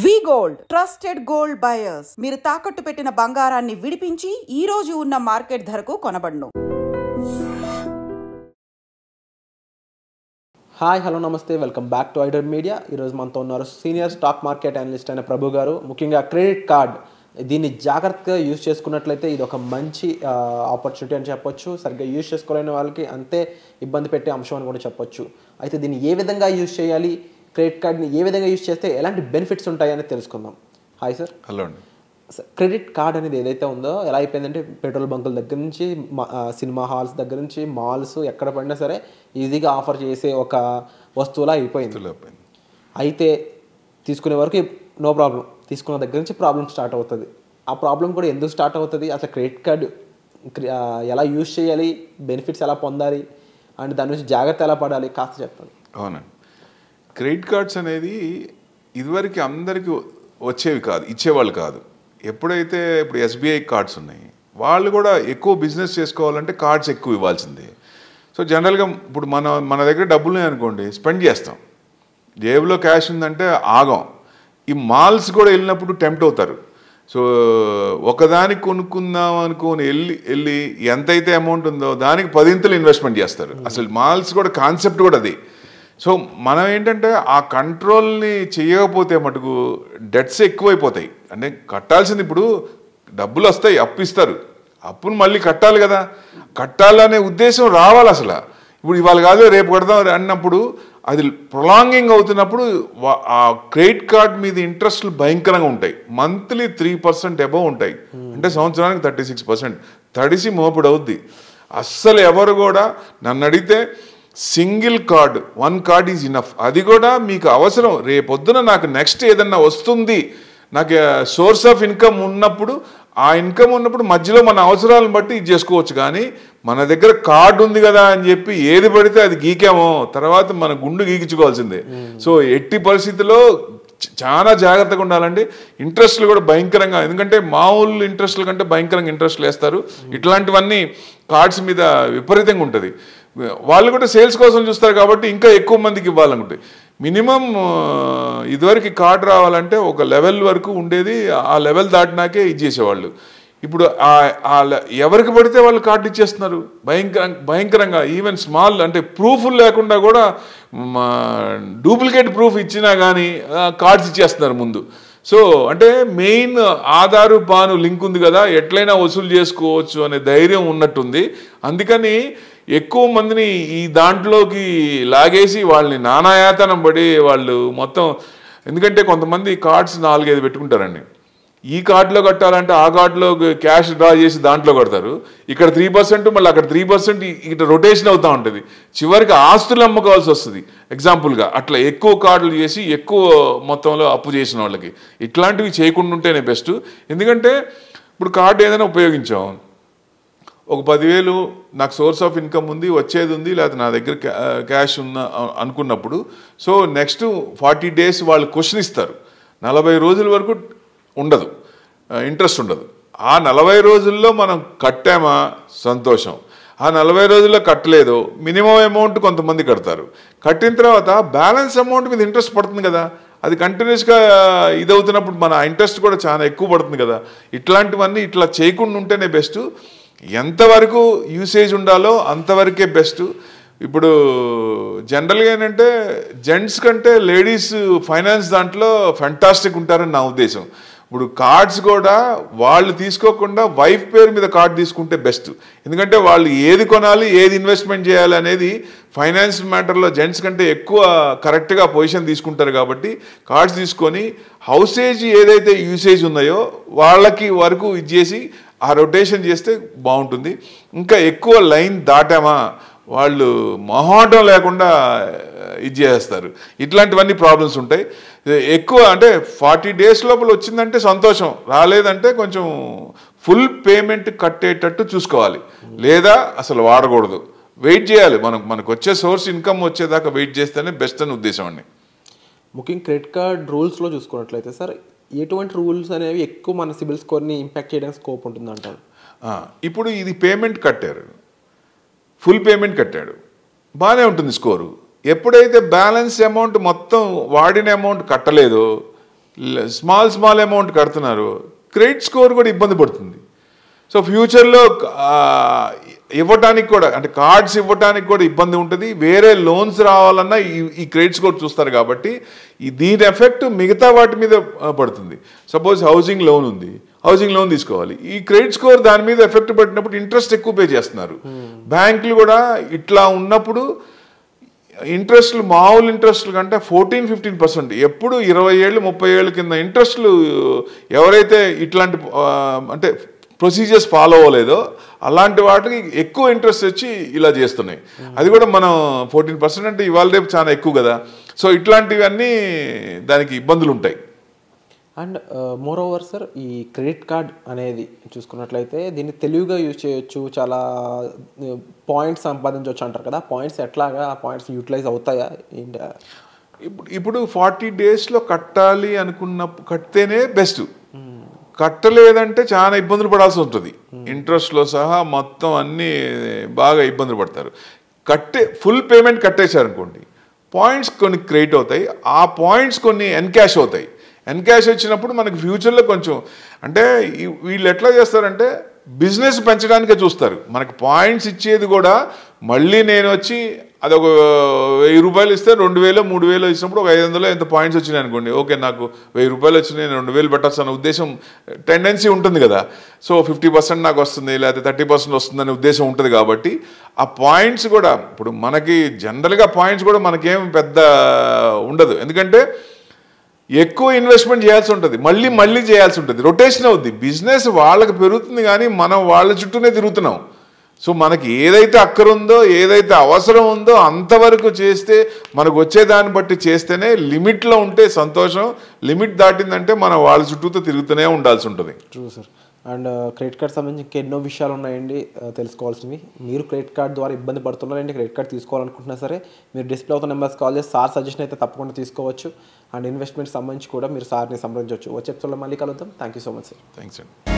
వి gold trusted gold buyers మీరు తాకట్టు పెట్టిన బంగారాన్ని విడిపించి ఈ రోజు ఉన్న మార్కెట్ ధరకు కొనబడును. హాయ్ హలో నమస్తే, వెల్కమ్ బ్యాక్ టు ఐడర్ మీడియా. ఈరోజు మనతో ఉన్నారు సీనియర్ స్టాక్ మార్కెట్ అనలిస్ట్ అయిన ప్రభు గారు. ముఖ్యంగా క్రెడిట్ కార్డ్, దీన్ని జాగ్రత్తగా యూజ్ చేసుకున్నట్లయితే ఇది ఒక మంచి ఆపర్చునిటీ అని చెప్పొచ్చు. సరిగ్గా యూజ్ చేసుకోలేని వాళ్ళకి అంతే ఇబ్బంది పెట్టే అంశం అని కూడా చెప్పొచ్చు. అయితే దీన్ని ఏ విధంగా యూజ్ చేయాలి, క్రెడిట్ కార్డ్ని ఏ విధంగా యూజ్ చేస్తే ఎలాంటి బెనిఫిట్స్ ఉంటాయని తెలుసుకుందాం. Hi sir. హలో అండి. క్రెడిట్ కార్డ్ అనేది ఏదైతే ఉందో ఎలా అయిపోయిందంటే పెట్రోల్ బంకుల దగ్గర నుంచి సినిమా హాల్స్ దగ్గర నుంచి మాల్స్ ఎక్కడ పడినా సరే ఈజీగా ఆఫర్ చేసే ఒక వస్తువులా అయిపోయింది. అయితే తీసుకునే వరకు నో ప్రాబ్లం, తీసుకున్న దగ్గర నుంచి ప్రాబ్లం స్టార్ట్ అవుతుంది. ఆ ప్రాబ్లం కూడా ఎందుకు స్టార్ట్ అవుతుంది, అసలు క్రెడిట్ కార్డు ఎలా యూజ్ చేయాలి, బెనిఫిట్స్ ఎలా పొందాలి అండ్ దాని నుంచి జాగ్రత్త ఎలా పడాలి కాస్త చెప్పండి. అవునండి. క్రెడిట్ కార్డ్స్ అనేది ఇదివరకు అందరికీ వచ్చేవి కాదు, ఇచ్చేవాళ్ళు కాదు. ఎప్పుడైతే ఇప్పుడు ఎస్బీఐ కార్డ్స్ ఉన్నాయి, వాళ్ళు కూడా ఎక్కువ బిజినెస్ చేసుకోవాలంటే కార్డ్స్ ఎక్కువ ఇవ్వాల్సిందే. సో జనరల్గా ఇప్పుడు మన దగ్గర డబ్బులు అనుకోండి, స్పెండ్ చేస్తాం, జేబులో క్యాష్ ఉందంటే ఆగం. ఈ మాల్స్ కూడా వెళ్ళినప్పుడు టెంప్ట్ అవుతారు. సో ఒకదానికి కొనుక్కుందాం అనుకుని వెళ్ళి ఎంతైతే అమౌంట్ ఉందో దానికి 10 ఇన్వెస్ట్మెంట్ చేస్తారు. అసలు మాల్స్ కూడా కాన్సెప్ట్ కూడా అది. సో మనం ఏంటంటే ఆ కంట్రోల్ని చేయకపోతే మటుకు డెట్స్ ఎక్కువైపోతాయి. అంటే కట్టాల్సింది, ఇప్పుడు డబ్బులు వస్తాయి, అప్పు ఇస్తారు, అప్పును మళ్ళీ కట్టాలి కదా, కట్టాలనే ఉద్దేశం రావాలి అసలు. ఇప్పుడు ఇవాళ కాదు రేపు కడదాం అన్నప్పుడు అది ప్రొలాంగింగ్ అవుతున్నప్పుడు ఆ క్రెడిట్ కార్డ్ మీద ఇంట్రెస్ట్లు భయంకరంగా ఉంటాయి. మంత్లీ 3% అబవ్ ఉంటాయి, అంటే సంవత్సరానికి 36%. తడిసి మోపుడు అవుద్ది. అస్సలు ఎవరు కూడా నన్ను అడిగితే single card, 1 card is enough. అది కూడా మీకు అవసరం, రేపొద్దున నాకు నెక్స్ట్ ఏదన్నా వస్తుంది, నాకు సోర్స్ ఆఫ్ ఇన్కమ్ ఉన్నప్పుడు, ఆ ఇన్కమ్ ఉన్నప్పుడు మధ్యలో మన అవసరాలను బట్టి ఇది చేసుకోవచ్చు. కానీ మన దగ్గర కార్డు ఉంది కదా అని చెప్పి ఏది పడితే అది గీకామో తర్వాత మన గుండు గీకించుకోవాల్సిందే. సో ఎట్టి పరిస్థితుల్లో చాలా జాగ్రత్తగా ఉండాలండి. ఇంట్రెస్ట్లు కూడా భయంకరంగా, ఎందుకంటే మామూలు ఇంట్రెస్ట్ల కంటే భయంకరంగా ఇంట్రెస్ట్లు వేస్తారు. ఇట్లాంటివన్నీ కార్డ్స్ మీద విపరీతంగా ఉంటుంది. వాళ్ళు కూడా సేల్స్ కోసం చూస్తారు కాబట్టి ఇంకా ఎక్కువ మందికి ఇవ్వాలనుకుంటే మినిమం ఇదివరకు కార్డు రావాలంటే ఒక లెవెల్ వరకు ఉండేది, ఆ లెవెల్ దాటినాకే ఇచ్చేసేవాళ్ళు. ఇప్పుడు ఎవరికి పడితే వాళ్ళు కార్డు ఇచ్చేస్తున్నారు భయంకరంగా. ఈవెన్ స్మాల్ అంటే ప్రూఫ్ లేకుండా కూడా డూప్లికేట్ ప్రూఫ్ ఇచ్చినా కానీ కార్డ్స్ ఇచ్చేస్తున్నారు ముందు. సో అంటే మెయిన్ ఆధారు పాను లింక్ ఉంది కదా, ఎట్లయినా వసూలు చేసుకోవచ్చు అనే ధైర్యం ఉన్నట్టుంది. అందుకని ఎక్కువ మందిని ఈ దాంట్లోకి లాగేసి వాళ్ళని నానాయాతనం పడి వాళ్ళు మొత్తం, ఎందుకంటే కొంతమంది కార్డ్స్ 4-5 పెట్టుకుంటారండి. ఈ కార్డులో కట్టాలంటే ఆ కార్డులో క్యాష్ డ్రా చేసి దాంట్లో కడతారు. ఇక్కడ 3%, మళ్ళీ అక్కడ 3% ఇట్లా రొటేషన్ అవుతూ ఉంటుంది. చివరికి ఆస్తులు అమ్ముకోవాల్సి వస్తుంది ఎగ్జాంపుల్గా. అట్లా ఎక్కువ కార్డులు చేసి ఎక్కువ మొత్తంలో అప్పు చేసిన వాళ్ళకి ఇట్లాంటివి చేయకుండా ఉంటేనే బెస్ట్. ఎందుకంటే ఇప్పుడు కార్డు ఏదైనా ఉపయోగించాం, ఒక 10,000 నాకు సోర్స్ ఆఫ్ ఇన్కమ్ ఉంది, వచ్చేది ఉంది, లేకపోతే నా దగ్గర క్యాష్ ఉన్న అనుకున్నప్పుడు, సో నెక్స్ట్ 40 days వాళ్ళు క్వశ్చన్ ఇస్తారు. 40 రోజుల వరకు ఉండదు, ఇంట్రెస్ట్ ఉండదు. ఆ 40 రోజుల్లో మనం కట్టామా సంతోషం, ఆ 40 రోజుల్లో కట్టలేదు మినిమం అమౌంట్ కొంతమంది కడతారు. కట్టిన తర్వాత బ్యాలెన్స్ అమౌంట్ మీద ఇంట్రెస్ట్ పడుతుంది కదా, అది కంటిన్యూస్గా ఇదవుతున్నప్పుడు మన ఇంట్రెస్ట్ కూడా చాలా ఎక్కువ పడుతుంది కదా. ఇట్లాంటివన్నీ ఇట్లా చేయకుండా ఉంటేనే బెస్ట్. ఎంతవరకు యూసేజ్ ఉండాలో అంతవరకే బెస్ట్. ఇప్పుడు జనరల్గా ఏంటంటే జెంట్స్ కంటే లేడీస్ ఫైనాన్స్ దాంట్లో ఫెంటాస్టిక్ ఉంటారని నా ఉద్దేశం. ఇప్పుడు కార్డ్స్ కూడా వాళ్ళు తీసుకోకుండా వైఫ్ పేరు మీద కార్డు తీసుకుంటే బెస్ట్. ఎందుకంటే వాళ్ళు ఏది కొనాలి, ఏది ఇన్వెస్ట్మెంట్ చేయాలి అనేది ఫైనాన్స్ మ్యాటర్లో జెంట్స్ కంటే ఎక్కువ కరెక్ట్గా పొజిషన్ తీసుకుంటారు. కాబట్టి కార్డ్స్ తీసుకొని హౌసేజ్ ఏదైతే యూసేజ్ ఉన్నాయో వాళ్ళకి వరకు ఇచ్చేసి ఆ రొటేషన్ చేస్తే బాగుంటుంది. ఇంకా ఎక్కువ లైన్ దాటామా వాళ్ళు మొహమాటం లేకుండా ఇది చేస్తారు. ఇట్లాంటివన్నీ ప్రాబ్లమ్స్ ఉంటాయి. ఎక్కువ అంటే 40 days లోపల వచ్చిందంటే సంతోషం, రాలేదంటే కొంచెం ఫుల్ పేమెంట్ కట్టేటట్టు చూసుకోవాలి, లేదా అసలు వాడకూడదు. వెయిట్ చేయాలి, మనకు వచ్చే సోర్స్ ఇన్కమ్ వచ్చేదాకా వెయిట్ చేస్తేనే బెస్ట్ అని ఉద్దేశం అండి. ముఖ్యంగా క్రెడిట్ కార్డ్ రూల్స్లో చూసుకున్నట్లయితే సార్, ఎటువంటి రూల్స్ అనేవి ఎక్కువ మన సిబిల్ స్కోర్ని ఇంపాక్ట్ చేయడానికి స్కోప్ ఉంటుంది అంటారు? ఇప్పుడు ఇది పేమెంట్ కట్టారు, ఫుల్ పేమెంట్ కట్టాడు, బాగానే ఉంటుంది స్కోరు. ఎప్పుడైతే బ్యాలెన్స్ అమౌంట్ మొత్తం వాడిన అమౌంట్ కట్టలేదో స్మాల్ అమౌంట్ కడుతున్నారు, క్రెడిట్ స్కోర్ కూడా ఇబ్బంది పడుతుంది. సో ఫ్యూచర్లో ఇవ్వటానికి కూడా, అంటే కార్డ్స్ ఇవ్వటానికి కూడా ఇబ్బంది ఉంటుంది. వేరే లోన్స్ రావాలన్నా ఈ క్రెడిట్ స్కోర్ చూస్తారు కాబట్టి దీని ఎఫెక్ట్ మిగతా వాటి మీద పడుతుంది. సపోజ్ హౌసింగ్ లోన్ ఉంది, హౌసింగ్ లోన్ తీసుకోవాలి, ఈ క్రెడిట్ స్కోర్ దాని మీద ఎఫెక్ట్ పడినప్పుడు ఇంట్రెస్ట్ ఎక్కువ పే చేస్తున్నారు. బ్యాంకులు కూడా ఇట్లా ఉన్నప్పుడు ఇంట్రెస్ట్లు మామూలు ఇంట్రెస్ట్లు కంటే 14-15%, ఎప్పుడు 20 ఏళ్ళు 30 ఏళ్ళ కింద ఇంట్రెస్ట్లు ఎవరైతే ఇట్లాంటి అంటే ప్రొసీజర్స్ ఫాలో అవ్వలేదో అలాంటి వాటికి ఎక్కువ ఇంట్రెస్ట్ వచ్చి ఇలా చేస్తున్నాయి. అది కూడా మనం 14% అంటే ఇవాళ రేపు చాలా ఎక్కువ కదా. సో ఇట్లాంటివన్నీ దానికి ఇబ్బందులు ఉంటాయి. అండ్ మోర్ ఓవర్ సార్, ఈ క్రెడిట్ కార్డ్ అనేది చూసుకున్నట్లయితే దీన్ని తెలివిగా యూజ్ చేయొచ్చు, చాలా పాయింట్స్ సంపాదించవచ్చు అంటారు కదా. పాయింట్స్ ఎట్లాగా, ఆ పాయింట్స్ యూటిలైజ్ అవుతాయా ఏంటి? ఇప్పుడు 40 డేస్లో కట్టాలి కడితేనే బెస్ట్. కట్టలేదంటే చాలా ఇబ్బందులు పడాల్సి ఉంటుంది, ఇంట్రెస్ట్లో సహా మొత్తం అన్నీ బాగా ఇబ్బందులు పడతారు. ఫుల్ పేమెంట్ కట్టేశారనుకోండి, పాయింట్స్ కొన్ని క్రెడిట్ అవుతాయి, ఆ పాయింట్స్ కొన్ని ఎన్కాష్ అవుతాయి. ఎన్కాష్ వచ్చినప్పుడు మనకి ఫ్యూచర్లో కొంచెం, అంటే వీళ్ళు ఎట్లా చేస్తారంటే బిజినెస్ పెంచడానికే చూస్తారు. మనకి పాయింట్స్ ఇచ్చేది కూడా మళ్ళీ నేను వచ్చి అదొక 1000 రూపాయలు ఇస్తే 2000 3000 ఇచ్చినప్పుడు ఒక 500 ఎంత పాయింట్స్ వచ్చినాయి అనుకోండి, ఓకే నాకు 1000 రూపాయలు వచ్చినాయి, నేను 2000 పెట్టచ్చు అన్న ఉద్దేశం టెండెన్సీ ఉంటుంది కదా. సో 50% నాకు వస్తుంది, లేకపోతే 30% వస్తుందనే ఉద్దేశం ఉంటుంది. కాబట్టి ఆ పాయింట్స్ కూడా ఇప్పుడు మనకి జనరల్గా పాయింట్స్ కూడా మనకేం పెద్ద ఉండదు, ఎందుకంటే ఎక్కువ ఇన్వెస్ట్మెంట్ చేయాల్సి ఉంటుంది, మళ్ళీ చేయాల్సి ఉంటుంది, రొటేషన్ అవుద్ది. బిజినెస్ వాళ్ళకి పెరుగుతుంది కానీ మనం వాళ్ళ చుట్టూనే తిరుగుతున్నాం. సో మనకి ఏదైతే అక్కరుందో, ఏదైతే అవసరం ఉందో అంతవరకు చేస్తే, మనకు వచ్చేదాన్ని బట్టి చేస్తేనే, లిమిట్లో ఉంటే సంతోషం, లిమిట్ దాటిందంటే మనం వాళ్ళ చుట్టూతో తిరుగుతూనే ఉండాల్సి ఉంటుంది. True sir. And credit card సంబంధించి ఇంకెన్నో విషయాలు ఉన్నాయండి తెలుసుకోవాల్సినవి. మీరు క్రెడిట్ కార్డ్ ద్వారా ఇబ్బంది పడుతున్నారండి, క్రెడిట్ కార్డ్ తీసుకోవాలనుకుంటున్నా సరే మీరు డిస్ప్లే అవుతున్న నెంబర్స్ కాల్ చేసి సార్ సజెషన్ అయితే తప్పకుండా తీసుకోవచ్చు. అండ్ ఇన్వెస్ట్మెంట్ సంబంధించి కూడా మీరు సార్ని సంప్రదించవచ్చు. వచ్చే ఎపిసోడ్లో మళ్ళీ కలుద్దాం. Thank you so much sir. Thanks అండి.